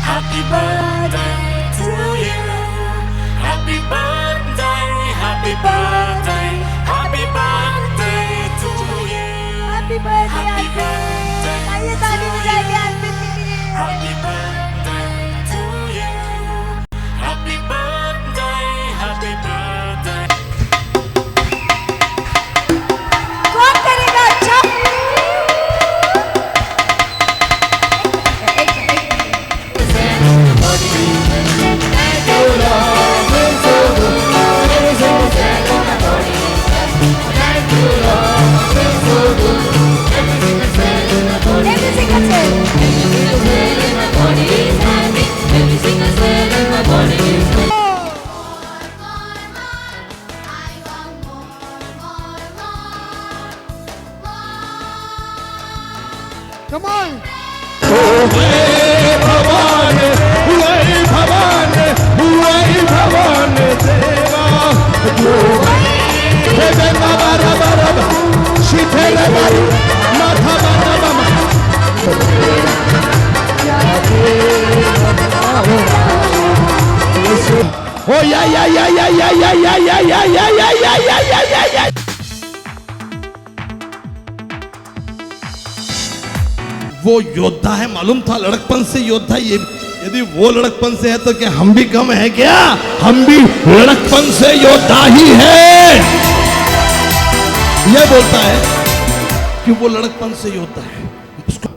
Happy birthday to you. Happy birthday, happy birthday, happy birthday to you. Happy birthday, Happy Ate. birthday Tayo to tayo mo lagi, you. Ate. Happy birthday to you. Happy birthday, happy birthday. कौन करेगा अच्छा? Every single cell. Come on! Oh yeah yeah yeah yeah yeah yeah yeah yeah yeah yeah yeah yeah yeah yeah yeah. वो योद्धा है, मालूम था लड़कपन से योद्धा। ये यदि वो लड़कपन से है तो क्या हम भी कम है क्या? हम भी लड़कपन से योद्धा ही है। ये बोलता है कि वो लड़कपन से योद्धा है उसको।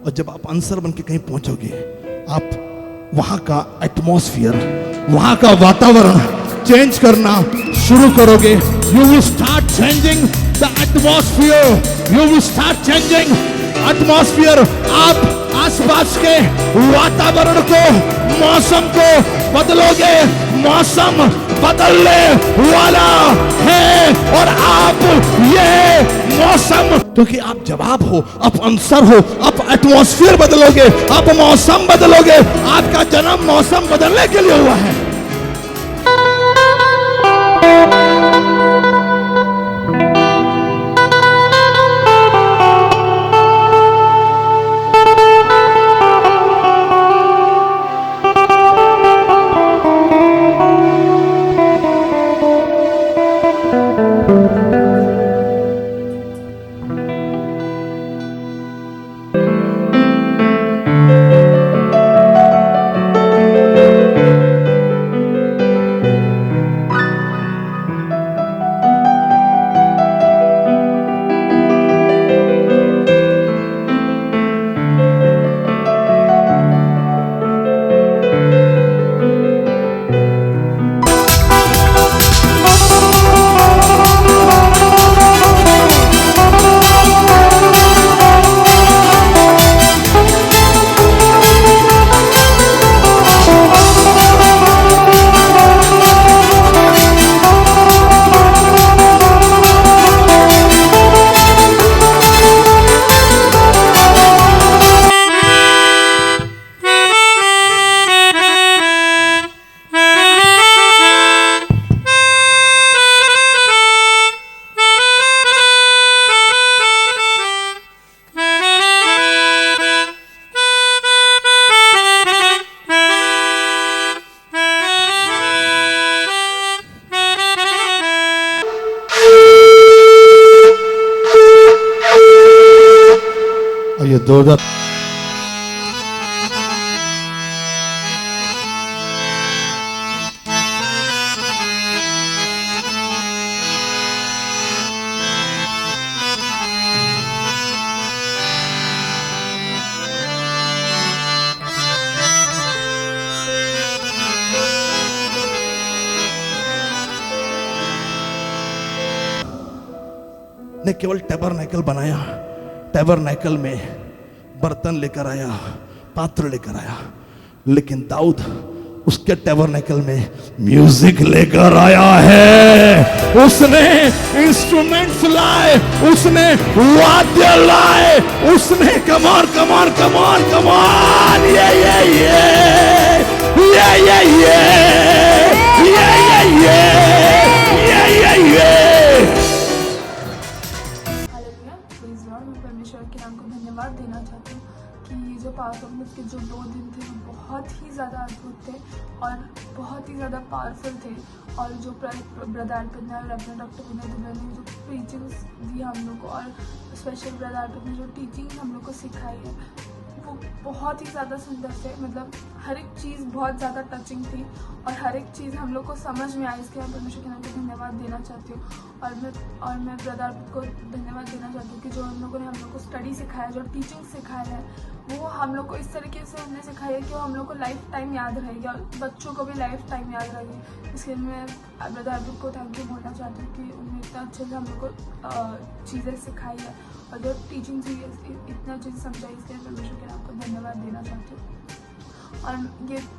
और जब आप आंसर बन के कहीं पहुंचोगे, आप वहां का एटमॉस्फेयर, वहां का वातावरण चेंज करना शुरू करोगे। You will start changing the atmosphere, you will start changing atmosphere. आप आसपास के वातावरण को, मौसम को बदलोगे। मौसम बदलने वाला है और आप ये मौसम, क्योंकि आप जवाब हो, आप आंसर हो, आप एटमॉस्फेयर बदलोगे, आप मौसम बदलोगे। आपका जन्म मौसम बदलने के लिए हुआ है। ये 2000 ने केवल टैबरनेकल बनाया। टैबरनेकल में बर्तन लेकर आया, पात्र लेकर आया, लेकिन दाऊद उसके टैबरनेकल में म्यूजिक लेकर आया है। उसने इंस्ट्रूमेंट्स लाए, उसने वाद्य लाए, उसने कमान कमान कमान कमान ये परमेश्वर के नाम को धन्यवाद देना चाहती हूँ कि ये जो पास ऑफ के जो 2 दिन थे बहुत ही ज़्यादा अद्भुत थे और बहुत ही ज़्यादा पावरफुल थे। और जो ब्रदर अर्पित ने और रेवरेंड डॉक्टर विनय दुबे ने जो प्रीचिंग्स दी हम लोग को और स्पेशल ब्रदर अर्पित ने जो टीचिंग हम लोग को सिखाई है वो बहुत ही ज़्यादा सुंदर थे। मतलब हर एक चीज़ बहुत ज़्यादा टचिंग थी और हर एक चीज़ हम लोग को समझ में आई। इसके लिए परमेश्वर के नाम को धन्यवाद देना चाहती हूँ। और मैं ब्रदर अर्पित को धन्यवाद देना चाहती हूँ कि जो हम लोगों ने हम लोग को स्टडी सिखाया, जो टीचिंग सिखाया है वो हम लोग को इस तरीके से हमने सिखाई है कि वो हम लोग को लाइफ टाइम याद रहेगी और बच्चों को भी लाइफ टाइम याद रहेगी। इसके लिए मैं ब्रदर अर्पित को थैंक यू बोलना चाहती हूँ कि उन्होंने इतना अच्छे से हम लोग को चीज़ें सिखाई है और जो टीचिंग थी इतना अच्छे से समझाई। इसके लिए परमेश्वर के नाम को धन्यवाद देना चाहती हूँ।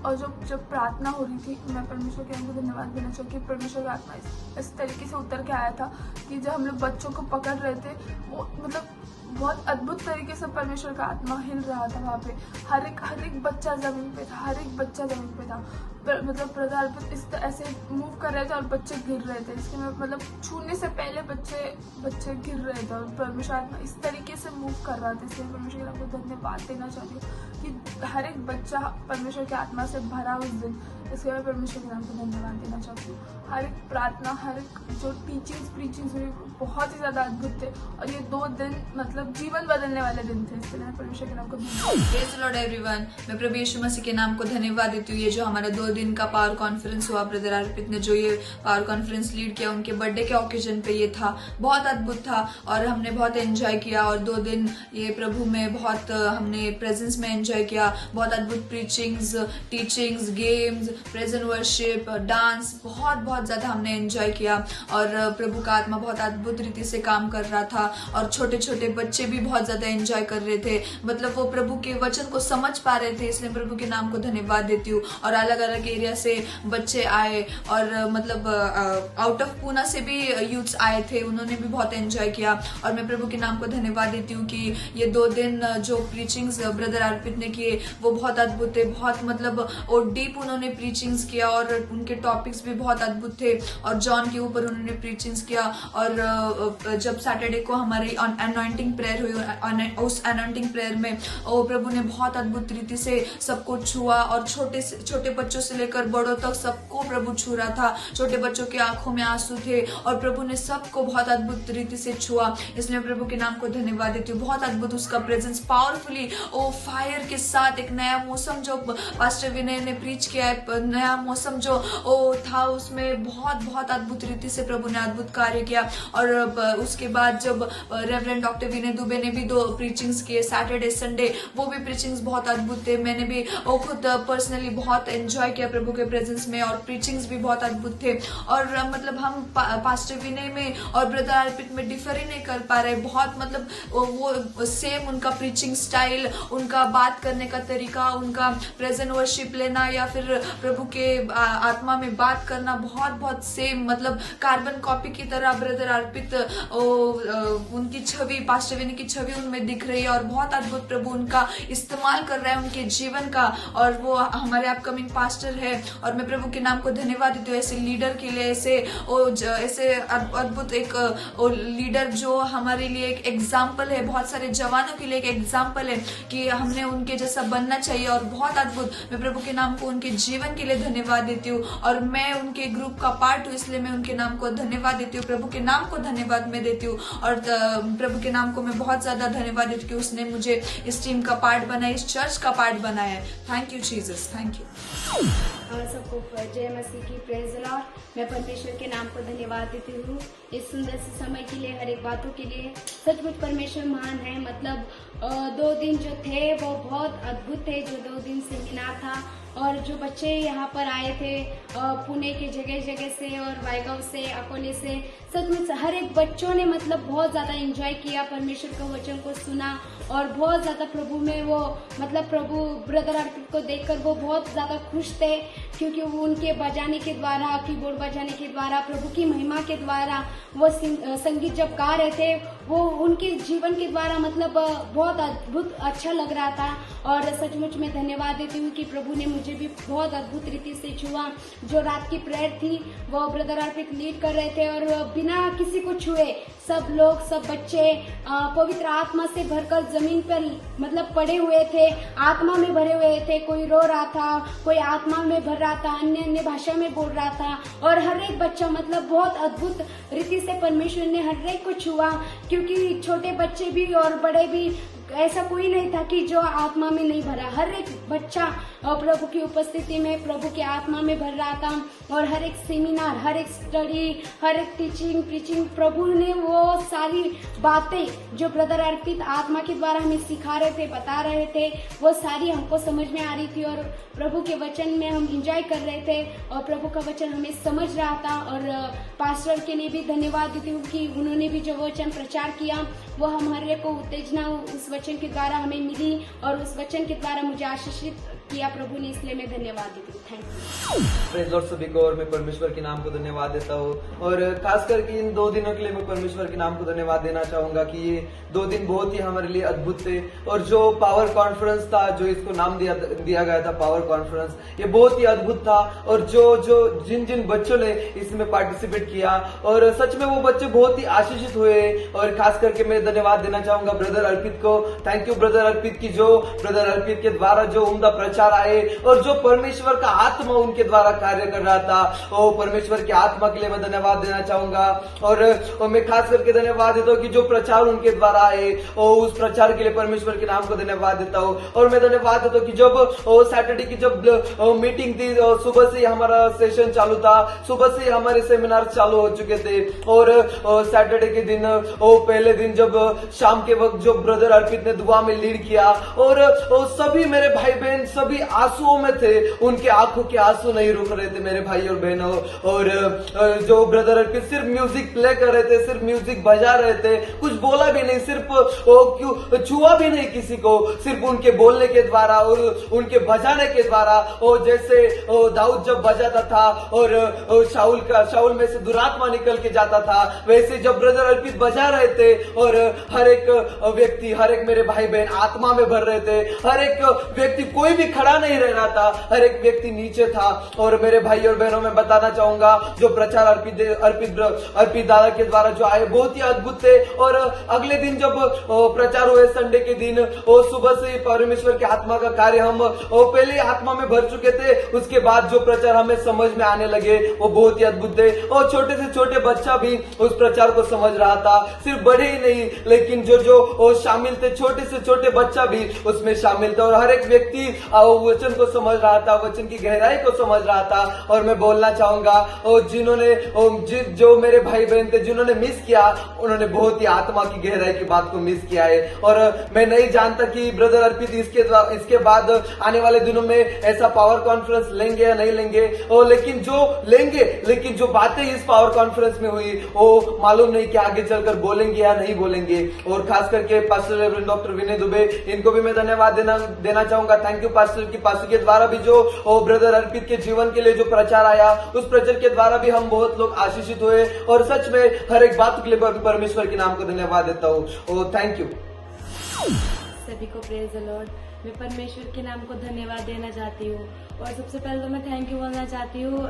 और जब प्रार्थना हो रही थी मैं परमेश्वर के नाम को धन्यवाद देना चाहती हूँ कि परमेश्वर का आत्मा इस तरीके से उतर के आया था कि जब हम लोग बच्चों को पकड़ रहे थे वो मतलब बहुत अद्भुत तरीके से परमेश्वर का आत्मा हिल रहा था वहाँ पे। हर एक बच्चा ज़मीन पे था, हर एक बच्चा ज़मीन पे था। मतलब ब्रदर अर्पित इस ऐसे मूव कर रहे थे और बच्चे गिर रहे थे। इसके मतलब छूने से पहले बच्चे गिर रहे थे और परमेश्वर आत्मा इस तरीके से मूव कर रहा था। इसलिए परमेश्वर को धन्यवाद देना चाहती हूँ कि हर एक बच्चा परमेश्वर के आत्मा से भरा उस दिन। इसके लिए परमेश्वर के नाम को धन्यवाद देना चाहती हूँ। हर एक प्रार्थना, हर एक जो प्रीचिंग्स हुई बहुत ही ज़्यादा अद्भुत थे और ये 2 दिन मतलब जीवन बदलने वाले दिन थे। इसके लिए परमेश्वर के नाम को प्रेज़ द लॉर्ड एवरीवन। मैं प्रभु यीशु मसीह के नाम को धन्यवाद देती हूँ। ये जो हमारा 2 दिन का पावर कॉन्फ्रेंस हुआ, ब्रदर अर्पित ने जो ये पावर कॉन्फ्रेंस लीड किया उनके बर्थडे के ओकेजन पे ये था, बहुत अद्भुत था और हमने बहुत एंजॉय किया। और 2 दिन ये प्रभु में बहुत हमने प्रेजेंस में एंजॉय किया। बहुत अद्भुत preachings, teachings, games, present worship, dance, बहुत ज़्यादा हमने एंजॉय किया और प्रभु का आत्मा बहुत अद्भुत रीति से काम कर रहा था और छोटे छोटे बच्चे भी बहुत ज़्यादा एंजॉय कर रहे थे। मतलब वो प्रभु के वचन को समझ पा रहे थे। इसलिए प्रभु के नाम को धन्यवाद देती हूँ। और अलग अलग एरिया से बच्चे आए और मतलब आउट ऑफ पूना से भी यूथ्स आए थे, उन्होंने भी बहुत एंजॉय किया। और मैं प्रभु के नाम को धन्यवाद देती हूँ कि ये 2 दिन जो प्रीचिंग्स ब्रदर अर्पित ने किए वो बहुत अद्भुत थे। बहुत मतलब और डीप उन्होंने प्रीचिंग्स किया और उनके टॉपिक्स भी बहुत अद्भुत थे। और जॉन के ऊपर उन्होंने प्रीचिंग्स किया। और जब सैटरडे को हमारी अनॉइंटिंग प्रेयर हुई, उस अनॉइंटिंग प्रेयर में प्रभु ने बहुत अद्भुत रीति से सबको छुआ और छोटे बच्चों से लेकर बड़ों तक सबको प्रभु छू रहा था। छोटे बच्चों की आंखों में आंसू थे और प्रभु ने सबको बहुत अद्भुत रीति से छुआ। इसलिए प्रभु के नाम को धन्यवाद देती हूँ। बहुत अद्भुत उसका प्रेजेंस पावरफुली फायर के साथ एक नया मौसम जो पास्टर विनय ने प्रीच किया है, नया मौसम जो था उसमें बहुत अद्भुत रीति से प्रभु ने अद्भुत कार्य किया। और उसके बाद जब रेवरेंड डॉक्टर विनय दुबे ने भी 2 प्रीचिंग्स किए सैटरडे संडे, वो भी प्रीचिंग्स बहुत अद्भुत थे। मैंने भी खुद पर्सनली बहुत एंजॉय किया प्रभु के प्रेजेंस में और प्रीचिंग्स भी बहुत अद्भुत थे। और मतलब हम पास्टर विनय में और ब्रदर अर्पित में डिफर ही नहीं कर पा रहे। बहुत मतलब वो सेम उनका प्रीचिंग स्टाइल, उनका बात करने का तरीका, उनका प्रेजेंट वर्शिप लेना या फिर प्रभु के आत्मा में बात करना बहुत सेम, मतलब कार्बन कॉपी की तरह ब्रदर अर्पित उनकी छवि, पास्टर विनय की छवि उनमें दिख रही है। और बहुत अद्भुत प्रभु उनका इस्तेमाल कर रहा है उनके जीवन का। और वो हमारे अपकमिंग पास्टर है और मैं प्रभु के नाम को धन्यवाद देती हूँ ऐसे लीडर के लिए, ऐसे अद्भुत एक लीडर जो हमारे लिए एक एग्जाम्पल है, बहुत सारे जवानों के लिए एक एग्जाम्पल है कि हमने उनके जैसा बनना चाहिए। और बहुत अद्भुत, मैं प्रभु के नाम को उनके जीवन के लिए धन्यवाद देती हूँ और मैं उनके ग्रुप का पार्ट हूँ, इसलिए मैं उनके नाम को धन्यवाद देती हूँ। प्रभु के नाम को धन्यवाद मैं देती हूँ और प्रभु के नाम को मैं बहुत ज्यादा धन्यवाद देती हूँ कि उसने मुझे इस टीम का पार्ट बनाया, इस चर्च का पार्ट बनाया है। Thank you Jesus, thank you. सबको जय मसीह की, प्रेज द लॉर्ड। मैं परमेश्वर के नाम को धन्यवाद देती हूँ इस सुंदर से समय के लिए, हर एक बातों के लिए। सचमुच परमेश्वर महान है। मतलब 2 दिन जो थे वो बहुत अद्भुत थे, जो 2 दिन सेमिनार था। और जो बच्चे यहाँ पर आए थे पुणे के जगह से और वायगांव से, अकोले से, सचमुच हर एक बच्चों ने मतलब बहुत ज़्यादा एंजॉय किया, परमेश्वर के वचन को सुना और बहुत ज़्यादा प्रभु में वो मतलब प्रभु ब्रदर अर्पित को देखकर वो बहुत ज़्यादा खुश थे। क्योंकि वो उनके बजाने के द्वारा, कीबोर्ड बजाने के द्वारा, प्रभु की महिमा के द्वारा वो संगीत जब गा रहे थे, वो उनके जीवन के द्वारा मतलब बहुत अद्भुत अच्छा लग रहा था। और सचमुच में धन्यवाद देती हूँ कि प्रभु ने मुझे भी बहुत अद्भुत रीति से छुआ। जो रात की प्रेयर थी वो ब्रदर अर्पित लीड कर रहे थे और बिना किसी को छुए सब लोग, सब बच्चे पवित्र आत्मा से भरकर जमीन पर मतलब पड़े हुए थे, आत्मा में भरे हुए थे। कोई रो रहा था, कोई आत्मा में भर रहा था, अन्य अन्य भाषा में बोल रहा था। और हर एक बच्चा मतलब बहुत अद्भुत रीति से परमेश्वर ने हर एक को छुआ, क्योंकि छोटे बच्चे भी और बड़े भी, ऐसा कोई नहीं था कि जो आत्मा में नहीं भरा। हर एक बच्चा प्रभु की उपस्थिति में, प्रभु की आत्मा में भर रहा था। और हर एक सेमिनार, हर एक स्टडी, हर एक टीचिंग, प्रीचिंग, प्रभु ने वो सारी बातें जो ब्रदर अर्पित आत्मा के द्वारा हमें सिखा रहे थे, बता रहे थे, वो सारी हमको समझ में आ रही थी। और प्रभु के वचन में हम एंजॉय कर रहे थे और प्रभु का वचन हमें समझ रहा था। और पास्टर के लिए भी धन्यवाद देती हूँ कि उन्होंने भी जो वचन प्रचार किया वो हमारे को उत्तेजना उस वचन के द्वारा हमें मिली और उस वचन के द्वारा मुझे आशीषित किया प्रभु ने, इसलिए मैं धन्यवाद देती हूँ। Thank you. प्रेज़ लॉर्ड सभी को। और मैं परमेश्वर के नाम को धन्यवाद देता हूँ और खास करके इन 2 दिनों के लिए मैं परमेश्वर के नाम को धन्यवाद देना चाहूंगा कि ये 2 दिन बहुत ही हमारे लिए अद्भुत थे। और जो पावर कॉन्फ्रेंस था, जो इसको नाम दिया गया था पावर कॉन्फ्रेंस, ये बहुत ही अद्भुत था। और जिन बच्चों ने इसमें पार्टिसिपेट किया और सच में वो बच्चे बहुत ही आशीषित हुए। और खास करके मैं धन्यवाद देना चाहूंगा ब्रदर अर्पित को। थैंक यू ब्रदर अर्पित की, जो ब्रदर अर्पित के द्वारा जो उम्दा प्रचार आए और जो परमेश्वर का आत्मा उनके द्वारा कार्य कर रहा था, वो परमेश्वर की आत्मा के लिए मैं धन्यवाद देना चाहूंगा। और मैं खास करके धन्यवाद देता हूँ कि जो प्रचार उनके द्वारा आए, उस प्रचार के लिए परमेश्वर के नाम को धन्यवाद देता हूँ। और मैं धन्यवाद देता हूँ कि जब सैटरडे की जब मीटिंग थी, सुबह से हमारा सेशन चालू था, सुबह से हमारे सेमिनार चालू हो चुके थे। और सैटरडे के दिन, पहले दिन जब शाम के वक्त जो ब्रदर अर्पित ने दुआ में लीड किया और सभी मेरे भाई बहन सभी आंसुओं में थे, उनके आंखों के आंसू नहीं रुक रहे थे मेरे भाई और बहनों। और जो ब्रदर अर्पित सिर्फ म्यूजिक प्ले कर रहे थे, सिर्फ म्यूजिक बजा रहे थे, कुछ बोला भी नहीं, सिर्फ छुआ भी नहीं किसी को, सिर्फ उनके बोलने के द्वारा और उनके बजाने के द्वारा। और जैसे दाऊद जब बजाता था और शाऊल में से दुरात्मा निकल के जाता था, वैसे जब ब्रदर अर्पित बजा रहे थे और हर एक व्यक्ति, हर एक मेरे भाई बहन आत्मा में भर रहे थे। हर एक व्यक्ति, कोई भी खड़ा नहीं रह रहा था, हर एक व्यक्ति नीचे था। और मेरे भाई और बहनों में बताना चाहूंगा जो प्रचार अर्पित दादा के द्वारा जो आए बहुत ही अद्भुत थे। और अगले दिन जब प्रचार हुए संडे के दिन, सुबह से परमेश्वर के आत्मा का कार्य हम पहले आत्मा में भर चुके थे, उसके बाद जो प्रचार हमें समझ में आने लगे वो बहुत ही अद्भुत थे। और छोटे से छोटे बच्चा भी उस प्रचार को समझ रहा था, सिर्फ बड़े ही नहीं लेकिन जो शामिल थे, छोटे से छोटे बच्चा भी उसमें शामिल था। और हर एक व्यक्ति वचन को समझ रहा था, वचन की गहराई को समझ रहा था। और मैं बोलना चाहूंगा जो मेरे भाई बहन थे जिन्होंने मिस किया, उन्होंने बहुत ही आत्मा की गहराई की बात को मिस किया है। और मैं नहीं जानता कि ब्रदर अर्पित इसके बाद आने वाले दिनों में ऐसा पावर कॉन्फ्रेंस लेंगे या नहीं लेंगे, लेकिन जो बातें इस पावर कॉन्फ्रेंस में हुई वो मालूम नहीं कि आगे चलकर बोलेंगे या नहीं बोलेंगे। और खास करके पास्टर डॉक्टर विनय दुबे, इनको भी मैं धन्यवाद देना चाहूंगा। थैंक यू पास्टर के द्वारा भी जो ब्रदर अर्पित के जीवन के लिए जो प्रचार आया, उस प्रचार के द्वारा भी हम बहुत लोग आशीषित हुए। और सच में हर एक बात के लिए परमेश्वर के नाम को धन्यवाद देता हूँ। Thank you. सभी को प्रेज द लॉर्ड। मैं परमेश्वर के नाम को धन्यवाद देना चाहती हूँ और सबसे पहले तो मैं थैंक यू बोलना चाहती हूँ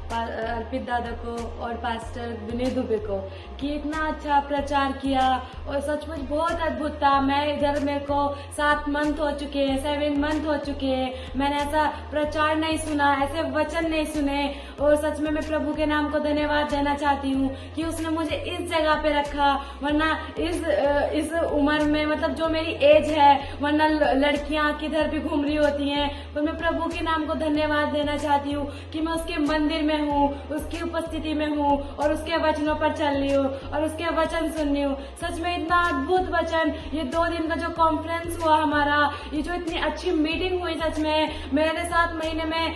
अर्पित दादा को और पास्टर विनय दुबे को कि इतना अच्छा प्रचार किया और सचमुच बहुत अद्भुत था। मैं इधर, मेरे को 7 मंथ हो चुके हैं, 7 मंथ हो चुके हैं, मैंने ऐसा प्रचार नहीं सुना, ऐसे वचन नहीं सुने। और सच में मैं प्रभु के नाम को धन्यवाद देना चाहती हूँ कि उसने मुझे इस जगह पे रखा, वरना इस उम्र में, मतलब जो मेरी एज है, वरना लड़कियां किधर भी घूम रही होती हैं। पर मैं प्रभु के नाम को धन्यवाद देना चाहती हूँ कि मैं उसके मंदिर में हूँ, उसकी उपस्थिति में हूँ और उसके वचनों पर चल रही हूँ और उसके वचन सुन रही हूँ। सच में इतना अद्भुत वचन, ये 2 दिन का जो कॉन्फ्रेंस हुआ हमारा, ये जो इतनी अच्छी मीटिंग हुई, सच में मेरे 7 महीने में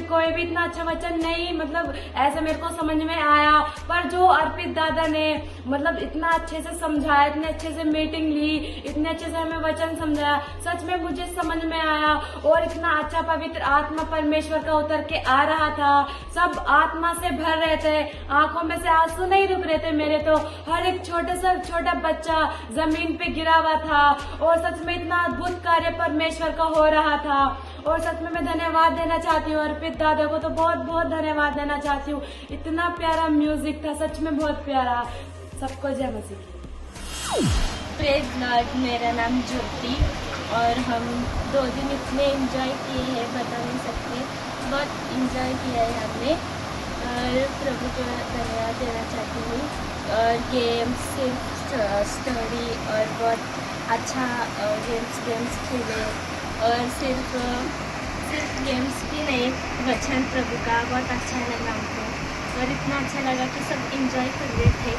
कोई भी इतना अच्छा वचन नहीं, मतलब ऐसे मेरे को समझ में आया। पर जो अर्पित दादा ने मतलब इतना अच्छे से समझाया, इतने अच्छे से मीटिंग ली, इतने अच्छे से हमें वचन समझाया, सच में मुझे समझ में आया। और इतना अच्छा पवित्र आत्मा परमेश्वर का उतर के आ रहा था। सब आत्मा से भर रहे थे, आंखों में से आंसू नहीं रुक रहे थे मेरे। तो हर एक छोटा बच्चा जमीन पे गिरा हुआ था और सच में इतना अद्भुत कार्य परमेश्वर का हो रहा था। और सच में मैं धन्यवाद देना चाहती हूँ अर्पित दादा को, तो बहुत बहुत धन्यवाद देना चाहती हूँ। इतना प्यारा म्यूजिक था, सच में बहुत प्यारा। सबको जय मसीह। प्रेज लॉर्ड, मेरा नाम ज्योति और हम 2 दिन इतने एंजॉय किए हैं बता नहीं सकते। बहुत एंजॉय किया है हमने और प्रभु को धन्यवाद देना चाहती हूँ। और गेम्स, सिर्फ स्टडी और बहुत अच्छा गेम्स खेले और सिर्फ गेम्स भी नहीं, वचन प्रभु का बहुत अच्छा लगा हमको। और इतना अच्छा लगा कि सब एंजॉय कर रहे थे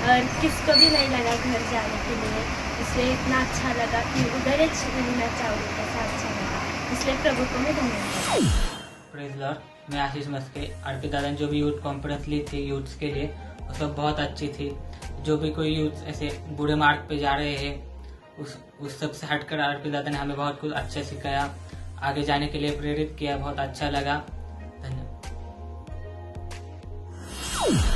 और किसको भी नहीं लगा घर जाने के लिए, इसलिए इतना अच्छा लगा कि उधर ही रहना चाहूँगी, ऐसा अच्छा लगा। इसलिए प्रभु को मैं धन्यवाद। प्रेज लॉर्ड, मैं आशीष मस्के। अर्पित दादा ने जो भी यूथ कॉन्फ्रेंस ली थी यूथ्स के लिए, वो सब बहुत अच्छी थी। जो भी कोई यूथ ऐसे बुरे मार्ग पे जा रहे हैं उस सब से हटकर अर्पित दादा ने हमें बहुत कुछ अच्छा सिखाया, आगे जाने के लिए प्रेरित किया। बहुत अच्छा लगा। धन्यवाद।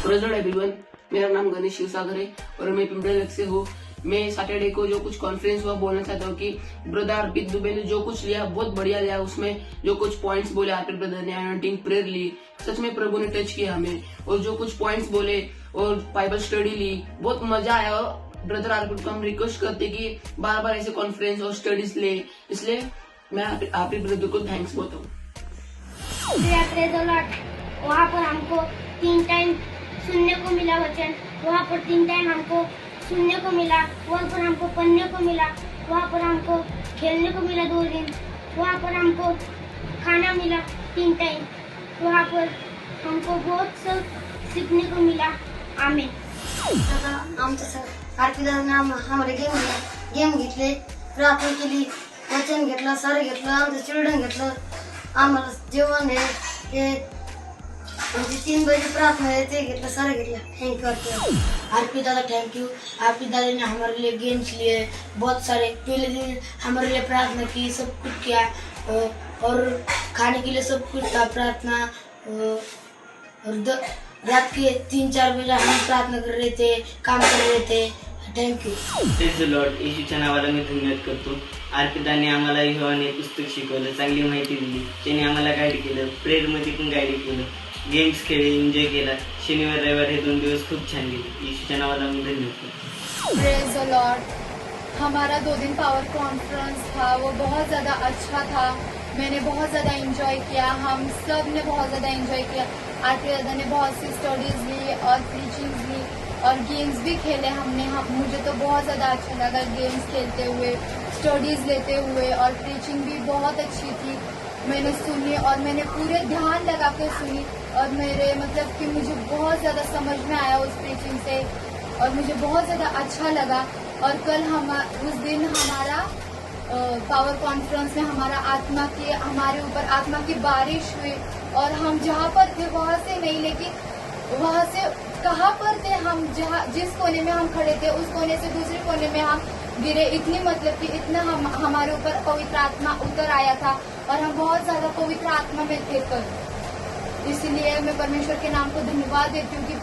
प्रेज लॉर्ड एवरीवन, मेरा नाम गणेश शिवसागर है और मैं पिंपरी से हूँ। मैं सैटरडे को जो कुछ कॉन्फ्रेंस हुआ बोलना चाहता हूँ कि ब्रदर अर्पित दुबे ने जो कुछ लिया बहुत बढ़िया लिया। उसमें जो कुछ पॉइंट्स बोले अर्पित ब्रदर ने, अनॉइंटिंग प्रेयर ली, सच में प्रभु ने टच किया हमें। और जो कुछ पॉइंट्स बोले और बाइबल स्टडी ली, बहुत मजा आया। ब्रदर अर्पित को हम रिक्वेस्ट करते कि बार बार ऐसे कॉन्फ्रेंस और स्टडीज ले, इसलिए मैं अर्पित ब्रदर को थैंक्स बोलता हूँ। वहाँ पर हमको 3 टाइम सुनने को मिला वचन, वहाँ पर 3 टाइम हमको सुनने को मिला, वहाँ पर हमको पढ़ने को मिला, वहाँ पर हमको खेलने को मिला 2 दिन, वहाँ पर हमको खाना मिला 3 टाइम, वहाँ पर हमको बहुत सब सीखने को मिला। आमीन। आमचं सर अर्पित दादाने आम्हाला गेम घेतले, प्रार्थना केली, वचन घेतलं, सर घेतलं, आमचं चिल्ड्रन घेतलं, आम्हाला जेवण हे म्हणजे 3 बजे प्रार्थना है ते घेतलं, सर घेतलं। थैंक यू अर्पित दादा, थैंक यू। अर्पित दादा ने हमारे लिए गेम्स लिए बहुत सारे। पहले दिन हमारे लिए प्रार्थना की, सब कुछ किया और खाने के लिए सब कुछ था, प्रार्थना। और रात के 3-4 बजे हम प्रार्थना कर रहे थे, काम कर रहे थे। Thank you. Praise the lord, येशूच्या नावाला मी धन्यवाद करतो। अर्पिताने आम्हाला योहाने पुस्तक शिकवलं, चांगली माहिती दिली, त्याने आम्हाला गाईड केलं, प्रेयरमध्ये पण गाईड केलं, गेम्स खेळले, एन्जॉय केला। शनिवार रविवार हे 2 दिवस खूप छान गेले। येशूच्या नावाला मी धन्यवाद करतो। प्रेज द लॉर्ड, हमारा 2 दिन पावर कॉन्फ्रेंस था, वो बहुत ज़्यादा अच्छा था। मैंने बहुत ज़्यादा एंजॉय किया, हम सब ने बहुत ज़्यादा एंजॉय किया। अर्पित दादा ने बहुत सी स्टडीज़ ली और टीचिंग्स ली और गेम्स भी खेले हमने। मुझे तो बहुत ज़्यादा अच्छा लगा गेम्स खेलते हुए, स्टडीज़ लेते हुए, और टीचिंग भी बहुत अच्छी थी। मैंने सुनी और मैंने पूरे ध्यान लगा कर सुनी और मेरे मतलब कि मुझे बहुत ज़्यादा समझ में आया उस टीचिंग से और मुझे बहुत ज़्यादा अच्छा लगा। और कल उस दिन हमारा पावर कॉन्फ्रेंस में हमारे ऊपर आत्मा की बारिश हुई और हम जहाँ पर थे वहाँ से नहीं, लेकिन वहाँ से कहाँ पर थे हम, जिस कोने में हम खड़े थे उस कोने से दूसरे कोने में हम गिरे। इतनी मतलब कि इतना हमारे ऊपर पवित्र आत्मा उतर आया था और हम बहुत ज्यादा पवित्र आत्मा में थे कल। इसलिए मैं परमेश्वर के नाम को धन्यवाद देती हूँ कि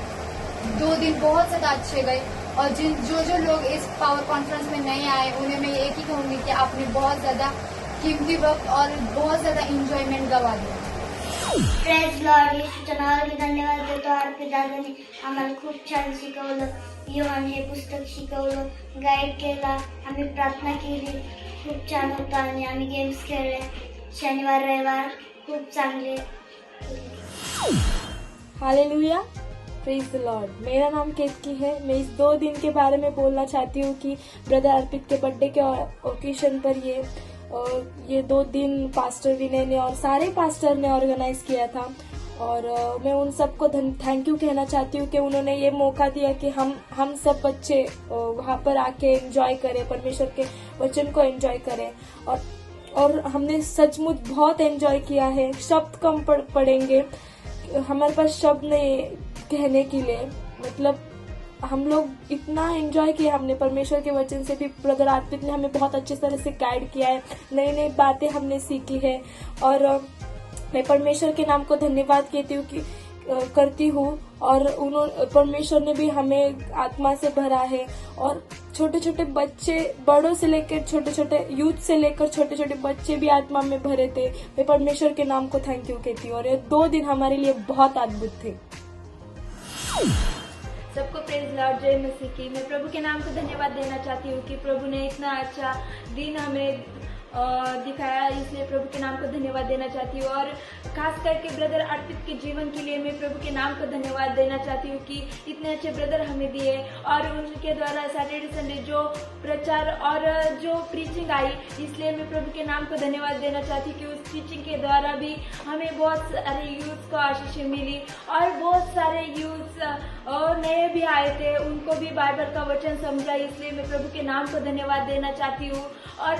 2 दिन बहुत ज्यादा अच्छे गए। और जो लोग इस पावर कॉन्फ्रेंस में नहीं आए उन्हें मैं एक ही कहूँगी कि आपने बहुत ज्यादा कीमती वक्त और बहुत ज्यादा एंजॉयमेंट गवा दिया। प्रेज लॉर्ड, येशूच्या नावाला धन्यवाद देतो। अर्पित दादाने आम्हाला खूप छान शिकवलं, योहान हे पुस्तक शिकवलं, गाईड केला, आम्ही प्रार्थना केली, खूप छान होतं आणि आम्ही गेम्स खेळले। शनिवार रविवार खूप चांगले। Hallelujah, praise the Lord. मेरा नाम केतकी है। मैं इस 2 दिन के बारे में बोलना चाहती हूँ कि ब्रदर अर्पित के बर्थडे के ओकेशन पर ये 2 दिन पास्टर विनय ने और सारे पास्टर ने ऑर्गेनाइज किया था और मैं उन सबको थैंक यू कहना चाहती हूँ कि उन्होंने ये मौका दिया कि हम सब बच्चे वहाँ पर आके एंजॉय करें, परमेश्वर के वचन को एंजॉय करें। और हमने सचमुच बहुत एंजॉय किया है। शब्द कम पड़ेंगे, हमारे पास शब्द नहीं कहने के लिए। मतलब हम लोग इतना एंजॉय किया हमने परमेश्वर के वचन से भी। ब्रदर अर्पित ने हमें बहुत अच्छे तरह से गाइड किया है, नई नई बातें हमने सीखी है और मैं परमेश्वर के नाम को धन्यवाद करती हूँ और परमेश्वर ने भी हमें आत्मा से भरा है और छोटे छोटे बच्चे, बड़ों से लेकर छोटे छोटे यूथ से लेकर छोटे छोटे बच्चे भी आत्मा में भरे थे। मैं परमेश्वर के नाम को थैंक यू कहती हूँ और ये 2 दिन हमारे लिए बहुत अद्भुत थे। सबको प्रेज लॉर्ड, जय मसीह की। मैं प्रभु के नाम को धन्यवाद देना चाहती हूँ कि प्रभु ने इतना अच्छा दिन हमें दिखाया, इसलिए प्रभु के नाम को धन्यवाद देना चाहती हूँ। और खास करके ब्रदर अर्पित के जीवन के लिए मैं प्रभु के नाम को धन्यवाद देना चाहती हूँ कि इतने अच्छे ब्रदर हमें दिए और उनके द्वारा सैटरडे संडे जो प्रचार और जो प्रीचिंग आई, इसलिए मैं प्रभु के नाम को धन्यवाद देना चाहती हूँ कि उस प्रीचिंग के द्वारा भी हमें बहुत सारे यूथ को आशीष मिली और बहुत सारे यूथ और नए भी आए थे, उनको भी बाइबल का वचन समझा, इसलिए मैं प्रभु के नाम को धन्यवाद देना चाहती हूँ। और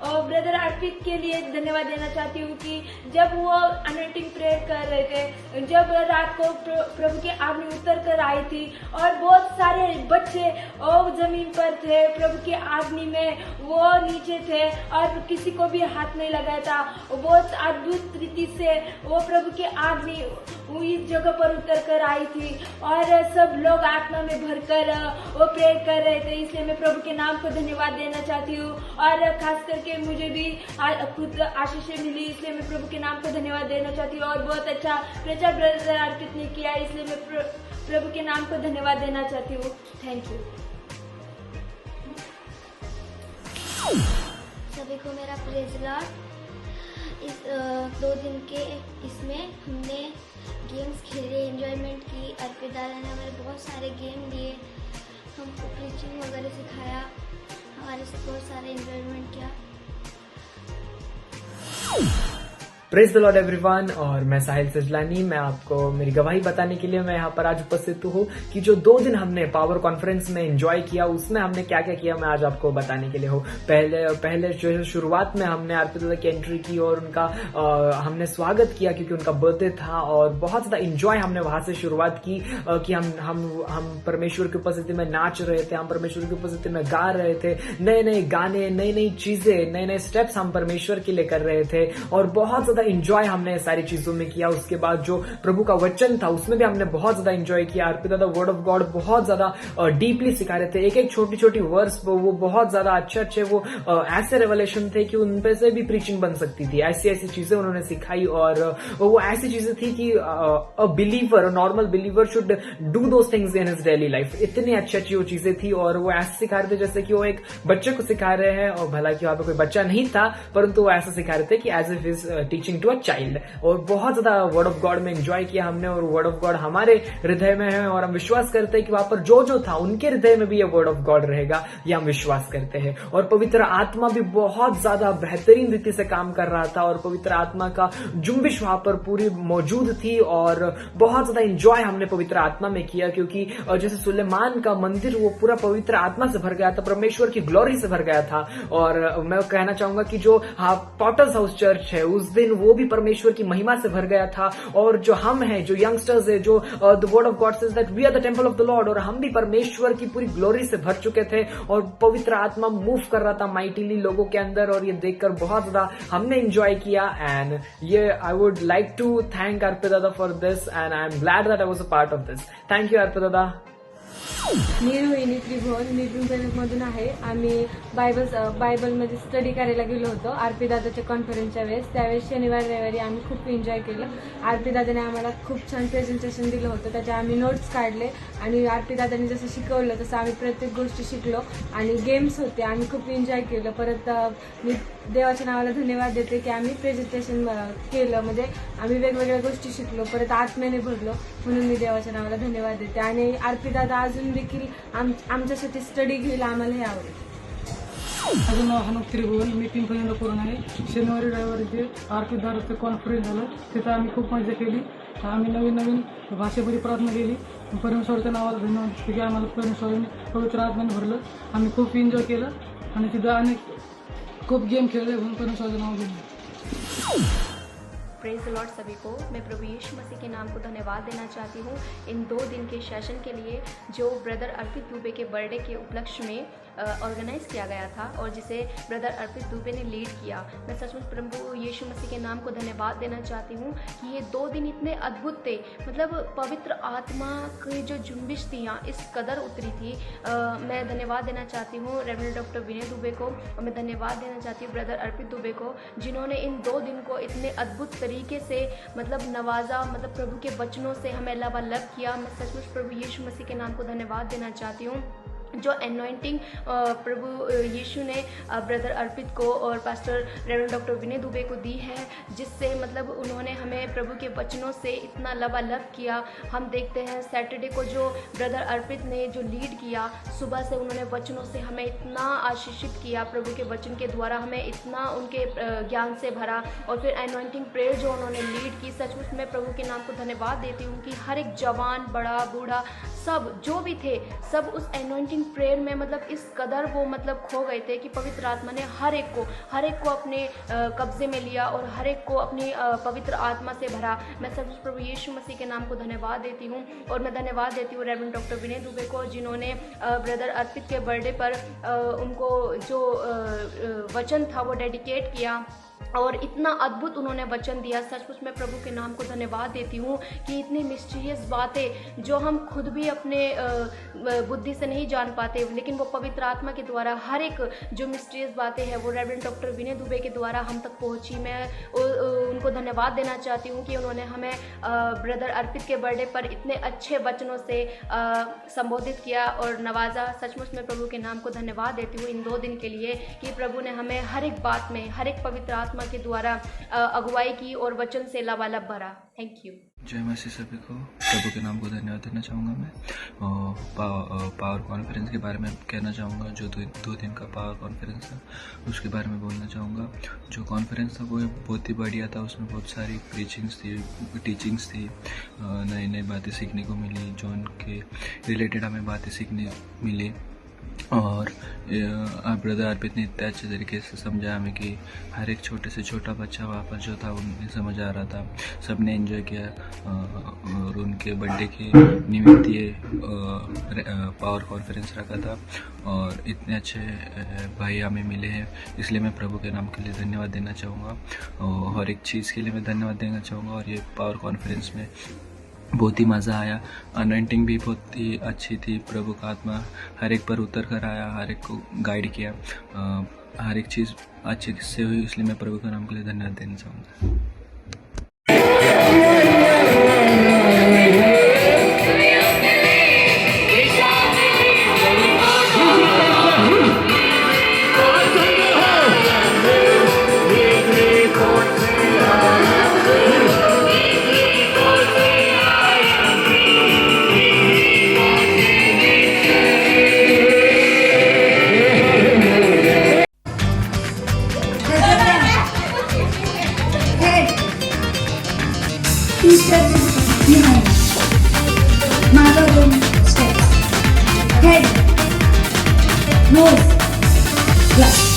ब्रदर अर्पित के लिए धन्यवाद देना चाहती हूँ कि जब वो अनॉइंटिंग प्रेयर कर रहे थे, जब रात को प्रभु की आग्नि उतर कर आई थी और बहुत सारे बच्चे वो जमीन पर थे, प्रभु की आग्नि में वो नीचे थे और किसी को भी हाथ नहीं लगाया था। बहुत अद्भुत रीति से वो प्रभु की आग्नि इस जगह पर उतर कर आई थी और सब लोग आत्मा में भरकर वो प्रेयर कर रहे थे, इसलिए मैं प्रभु के नाम को धन्यवाद देना चाहती हूँ। और खास करके मुझे भी खुद आशीष मिली, इसलिए मैं प्रभु के नाम को धन्यवाद देना चाहती हूँ। और बहुत अच्छा प्रचार ब्रदर अर्पित ने किया, इसलिए मैं प्रभु के नाम को धन्यवाद देना चाहती हूँ। Thank you. सभी को मेरा प्रेज लॉर्ड। इस 2 दिन के इसमें हमने गेम्स खेले, एंजॉयमेंट की। अर्पित दादा ने हमारे बहुत सारे गेम लिए, हमको प्रीचिंग वगैरह सिखाया, हमारे से बहुत सारे एंजॉयमेंट किया। Praise the Lord everyone. और मैं साहिल सजलानी, मैं आपको मेरी गवाही बताने के लिए मैं यहाँ पर आज उपस्थित हूँ कि जो 2 दिन हमने पावर कॉन्फ्रेंस में एंजॉय किया, उसमें हमने क्या क्या किया मैं आज आपको बताने के लिए हूँ। पहले जो है शुरुआत में हमने अर्पित दादा की एंट्री की और उनका हमने स्वागत किया क्योंकि उनका बर्थडे था और बहुत ज्यादा एंजॉय हमने वहां से शुरुआत की कि हम परमेश्वर की उपस्थिति में नाच रहे थे, हम परमेश्वर की उपस्थिति में गा रहे थे, नए नए गाने, नई नई चीजें, नए नए स्टेप्स हम परमेश्वर के लिए कर रहे थे और बहुत ज्यादा एंजॉय हमने सारी चीजों में किया। उसके बाद जो प्रभु का वचन था उसमें भी हमने बहुत ज्यादा एंजॉय किया। अर्पित दादा वर्ड ऑफ गॉड बहुत ज्यादा डीपली सिखा रहे थे, एक एक छोटी छोटी वर्स वो बहुत ज्यादा अच्छे वो ऐसे रेवलेशन थे कि उन पे से भी प्रीचिंग बन सकती थी। ऐसी ऐसी चीजें उन्होंने सिखाई और वो ऐसी चीजें थी कि a believer, normal believer should do those things in his daily life. इतनी अच्छी वो चीजें थी और वो ऐसे सिखा रहे थे जैसे कि वो एक बच्चे को सिखा रहे हैं और भला कि वहां पे कोई बच्चा नहीं था, परंतु वो ऐसा सिखा रहे थे कि as if is teaching to a child. और बहुत ज्यादा वर्ड ऑफ गॉड में एंजॉय किया हमने और वर्ड ऑफ गॉड हमारे हृदय में है और हम विश्वास करते हैं कि वहां पर जो था उनके हृदय में भी ये वर्ड ऑफ गॉड रहेगा, ये हम विश्वास करते हैं। और पवित्र आत्मा भी बहुत ज्यादा बेहतरीन रीति से काम कर रहा था और पवित्र आत्मा का जुम्बिश वहां पर पूरी मौजूद थी और बहुत ज्यादा एंजॉय हमने पवित्र आत्मा में किया क्योंकि जैसे सुलेमान का मंदिर वो पूरा पवित्र आत्मा से भर गया था, परमेश्वर की ग्लोरी से भर गया था। और मैं कहना चाहूंगा कि जो पॉटर्स हाउस चर्च है उस दिन वो भी परमेश्वर की महिमा से भर गया था और जो हम हैं, जो यंगस्टर्स है, जो the word of God says that we are the temple of the Lord, और हम भी परमेश्वर की पूरी ग्लोरी से भर चुके थे और पवित्र आत्मा मूव कर रहा था माइटिली लोगों के अंदर और ये देखकर बहुत ज्यादा हमने एंजॉय किया। एंड ये I would like to thank Arpit दादा for this and I am glad that I was a part of this. Thank you Arpit दादा। मी रोहिणी त्रिभुवन, मी पिंपरीमधून आहे। आम्ही बायबलमध्ये स्टडी करायला गेलो होतो आरपी दादाच्या कॉन्फरन्सच्या वेळेस। त्यावेळेस शनिवार रविवारी आम्ही खूप एन्जॉय केलं। आरपी दादाने आम्हाला खूप छान प्रेझेंटेशन दिलं होतं, त्याचे आम्ही नोट्स काढले आणि आरपी दादाने जसं शिकवलं तसं आम्ही प्रत्येक गोष्टी शिकलो आणि गेम्स होते, आम्ही खूप एन्जॉय केलं। परत मी देवाच्या नावाला धन्यवाद देते की आम्ही प्रेझेंटेशन केलं, म्हणजे आम्ही वेगवेगळ्या गोष्टी शिकलो, परत आत्म्याने भरलो, म्हणून मी देवाच्या नावाला धन्यवाद देते। आणि आरपी दादा अजून देखील आमच्यासाठी स्टडी घ्यायला आम्हाला हे आवडेल। माझं नाव हनुक त्रिभुवन, मी पिंपरीला करून आहे। शनिवारी रविवारी जे अर्पित दादाचं कॉन्फरन्स झालं तिथं आम्ही खूप मजा केली। आम्ही नवीन भाषेमध्ये प्रार्थना केली, परमेश्वराच्या नावाला धन्यवाद की आम्हाला परमेश्वराने पवित्र आत्म्याने भरलं। आम्ही खूप एन्जॉय केलं आणि तिथं अनेक खूप गेम खेळले म्हणून परमेश्वराचं नाव घेतलं। प्रेज द लॉर्ड सभी को। मैं प्रभु यीशु मसीह के नाम को धन्यवाद देना चाहती हूँ इन 2 दिन के सेशन के लिए जो ब्रदर अर्पित दुबे के बर्थडे के उपलक्ष्य में ऑर्गेनाइज किया गया था और जिसे ब्रदर अर्पित दुबे ने लीड किया। मैं सचमुच प्रभु यीशु मसीह के नाम को धन्यवाद देना चाहती हूँ कि ये 2 दिन इतने अद्भुत थे। मतलब पवित्र आत्मा की जो जुम्बिश थी यहाँ इस कदर उतरी थी। मैं धन्यवाद देना चाहती हूँ रेवरेंड डॉक्टर विनय दुबे को और मैं धन्यवाद देना चाहती हूँ ब्रदर अर्पित दुबे को, जिन्होंने इन 2 दिन को इतने अद्भुत तरीके से मतलब नवाजा, मतलब प्रभु के वचनों से हमें लबालब किया। मैं सचमुच प्रभु यीशु मसीह के नाम को धन्यवाद देना चाहती हूँ। जो एनॉइंटिंग प्रभु यीशु ने ब्रदर अर्पित को और पास्टर रेवरेंड डॉक्टर विनय दुबे को दी है, जिससे मतलब उन्होंने हमें प्रभु के वचनों से इतना लबालब किया। हम देखते हैं सैटरडे को जो ब्रदर अर्पित ने जो लीड किया, सुबह से उन्होंने वचनों से हमें इतना आशीषित किया, प्रभु के वचन के द्वारा हमें इतना उनके ज्ञान से भरा। और फिर एनॉइंटिंग प्रेयर जो उन्होंने लीड की, सचमुच मैं प्रभु के नाम को धन्यवाद देती हूँ कि हर एक जवान बड़ा बूढ़ा सब जो भी थे सब उस एनॉइंटिंग प्रेयर में मतलब इस कदर वो मतलब खो गए थे कि पवित्र आत्मा ने हर एक को अपने कब्जे में लिया और हर एक को अपनी पवित्र आत्मा से भरा। मैं सब प्रभु यीशु मसीह के नाम को धन्यवाद देती हूँ और मैं धन्यवाद देती हूँ रेवरेंड डॉक्टर विनय दुबे को, जिन्होंने ब्रदर अर्पित के बर्थडे पर उनको जो वचन था वो डेडिकेट किया और इतना अद्भुत उन्होंने वचन दिया। सचमुच मैं प्रभु के नाम को धन्यवाद देती हूँ कि इतनी मिस्टीरियस बातें जो हम खुद भी अपने बुद्धि से नहीं जान पाते, लेकिन वो पवित्र आत्मा के द्वारा हर एक जो मिस्टीरियस बातें हैं वो रेवरेंड डॉक्टर विनय दुबे के द्वारा हम तक पहुँची। मैं उनको धन्यवाद देना चाहती हूँ कि उन्होंने हमें ब्रदर अर्पित के बर्थडे पर इतने अच्छे वचनों से संबोधित किया और नवाजा। सचमुच मैं प्रभु के नाम को धन्यवाद देती हूँ इन 2 दिन के लिए कि प्रभु ने हमें हर एक बात में, हर एक पवित्र आत्मा के द्वारा अगुवाई की और वचन से लबालब भरा। Thank you. जय मसीह सभी को प्रभु के नाम को धन्यवाद देना चाहूँगा। मैं पावर कॉन्फ्रेंस के बारे में कहना चाहूँगा। जो 2 दिन का पावर कॉन्फ्रेंस था उसके बारे में बोलना चाहूँगा। जो कॉन्फ्रेंस था वो बहुत ही बढ़िया था। उसमें बहुत सारी टीचिंग्स थी, नई नई बातें सीखने को मिली, जो उनके रिलेटेड हमें बातें सीखने मिली। और ब्रदर अर्पित ने इतने अच्छे तरीके से समझा हमें कि हर एक छोटे से छोटा बच्चा वहाँ पर जो था उन्हें समझ आ रहा था, सबने एंजॉय किया। और उनके बर्थडे के निमित्त ये पावर कॉन्फ्रेंस रखा था और इतने अच्छे भाई हमें मिले हैं, इसलिए मैं प्रभु के नाम के लिए धन्यवाद देना चाहूँगा और हर एक चीज़ के लिए मैं धन्यवाद देना चाहूँगा। और ये पावर कॉन्फ्रेंस में बहुत ही मज़ा आया। अनॉइंटिंग भी बहुत ही अच्छी थी। प्रभु का आत्मा हर एक पर उतर कर आया, हर एक को गाइड किया, हर एक चीज़ अच्छे से हुई, इसलिए मैं प्रभु के नाम के लिए धन्यवाद देना चाहूँगा। Behind. Mother room steps. Head. Nose. Glass.